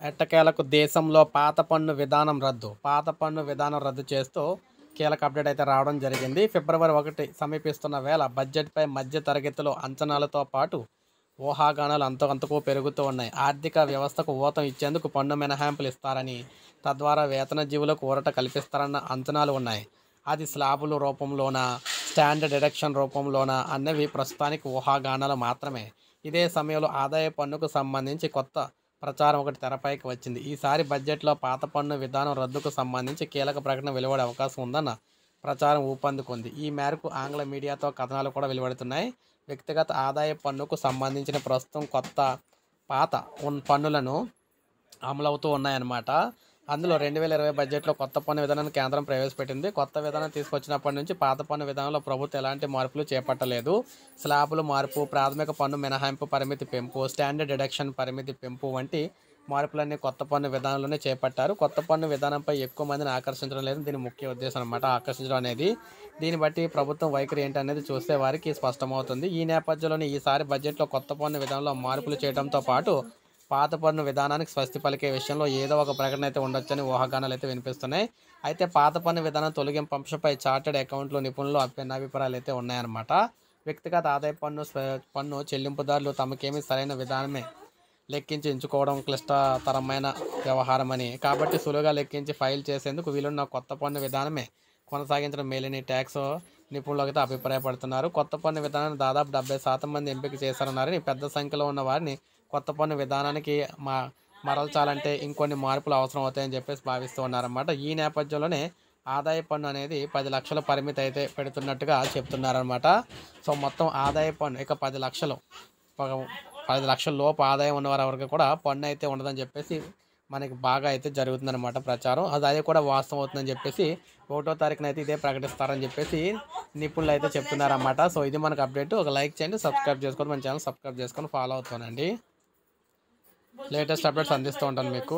ఎట్టకేలకు దేశంలో పాత పన్ను విధానం రద్దు చేస్తూ కీలక అప్డేట్ అయితే రావడం జరిగింది. ఫిబ్రవరి 1 సమీపిస్తున్న వేళ బడ్జెట్పై మధ్య తరగతిలో అంచనాలతో పాటు ఊహాగానాలు అంతకంతకు పెరుగుతూ ఉన్నాయి. ఆర్థిక వ్యవస్థకు ఊతం ఇచ్చేందుకు పన్ను మినహాయింపులు ఇస్తారని, తద్వారా వేతన జీవులకు ఊరట కల్పిస్తారన్న అంచనాలు ఉన్నాయి. అది స్లాబుల రూపంలోనా, స్టాండర్డ్ డిడక్షన్ రూపంలోనా అన్నవి ప్రస్తుతానికి ఊహాగానాలు మాత్రమే. ఇదే సమయంలో ఆదాయ పన్నుకు సంబంధించి కొత్త ప్రచారం ఒకటి తెరపైకి వచ్చింది. ఈసారి బడ్జెట్లో పాత పన్ను విధానం రద్దుకు సంబంధించి కీలక ప్రకటన వెలువడే అవకాశం ఉందన్న ప్రచారం ఊపందుకుంది. ఈ మేరకు ఆంగ్ల మీడియాతో కథనాలు కూడా వెలువడుతున్నాయి. వ్యక్తిగత ఆదాయ పన్నుకు సంబంధించిన ప్రస్తుతం పాత పన్నులను అమలవుతూ ఉన్నాయన్నమాట. అందులో 2020 బడ్జెట్లో కొత్త పన్ను విధానాన్ని కేంద్రం ప్రవేశపెట్టింది. కొత్త విధానం తీసుకొచ్చినప్పటి నుంచి పాత పన్ను విధానంలో ప్రభుత్వం ఎలాంటి మార్పులు చేపట్టలేదు. స్లాబుల మార్పు, ప్రాథమిక పన్ను మినహాయింపు పరిమితి పెంపు, స్టాండర్డ్ డిడక్షన్ పరిమితి పెంపు వంటి మార్పులన్నీ కొత్త పన్ను విధానంలోనే చేపట్టారు. కొత్త పన్ను విధానంపై ఎక్కువ మందిని ఆకర్షించడం లేదు దీని ముఖ్య ఉద్దేశం అనమాట. ఆకర్షించడం అనేది దీన్ని బట్టి ప్రభుత్వం వైఖరి ఏంటనేది చూస్తే వారికి స్పష్టమవుతుంది. ఈ నేపథ్యంలోనే ఈసారి బడ్జెట్లో కొత్త పన్ను విధానంలో మార్పులు చేయడంతో పాటు పాత పన్ను విధానానికి స్వస్తి పలికే విషయంలో ఏదో ఒక ప్రకటన అయితే ఉండొచ్చని ఊహాగానాలు అయితే వినిపిస్తున్నాయి. అయితే పాత పన్ను విధానం తొలగింపు అంశంపై చార్టెడ్ అకౌంట్లు నిపుణులు అభిప్రాయాలు అయితే ఉన్నాయన్నమాట. వ్యక్తిగత ఆదాయ పన్ను చెల్లింపుదారులు తమకేమీ సరైన విధానమే లెక్కించి ఎంచుకోవడం క్లిష్టతరమైన వ్యవహారమని, కాబట్టి సులువుగా లెక్కించి ఫైల్ చేసేందుకు వీలున్న కొత్త పన్ను విధానమే కొనసాగించడం మేలని ట్యాక్స్ నిపుణులు అయితే అభిప్రాయపడుతున్నారు. కొత్త పన్ను విధానాన్ని దాదాపు 70% మంది ఎంపిక చేశారన్నారని, పెద్ద సంఖ్యలో ఉన్న వారిని కొత్త పన్ను విధానానికి మరల్చాలంటే ఇంకొన్ని మార్పులు అవసరం అవుతాయని చెప్పేసి భావిస్తూ ఉన్నారన్నమాట. ఈ నేపథ్యంలోనే ఆదాయ పన్ను అనేది 10 లక్షల పరిమితి అయితే పెడుతున్నట్టుగా చెప్తున్నారనమాట. సో మొత్తం ఆదాయ పన్ను ఇక 10 లక్షల లోపు ఆదాయం ఉన్నవారి వరకు కూడా పన్ను అయితే ఉండదని చెప్పేసి మనకి బాగా అయితే జరుగుతుందన్నమాట ప్రచారం. అది కూడా వాస్తవం అవుతుందని చెప్పేసి 1వ తారీఖున అయితే ఇదే ప్రకటిస్తారని చెప్పేసి నిపుణులు అయితే చెప్తున్నారన్నమాట. సో ఇది మనకు అప్డేట్. ఒక లైక్ చేయండి, సబ్స్క్రైబ్ చేసుకొని మన ఛానల్ సబ్స్క్రైబ్ చేసుకొని ఫాలో అవుతానండి. లేటెస్ట్ అప్డేట్స్ అందిస్తూ ఉంటాను మీకు.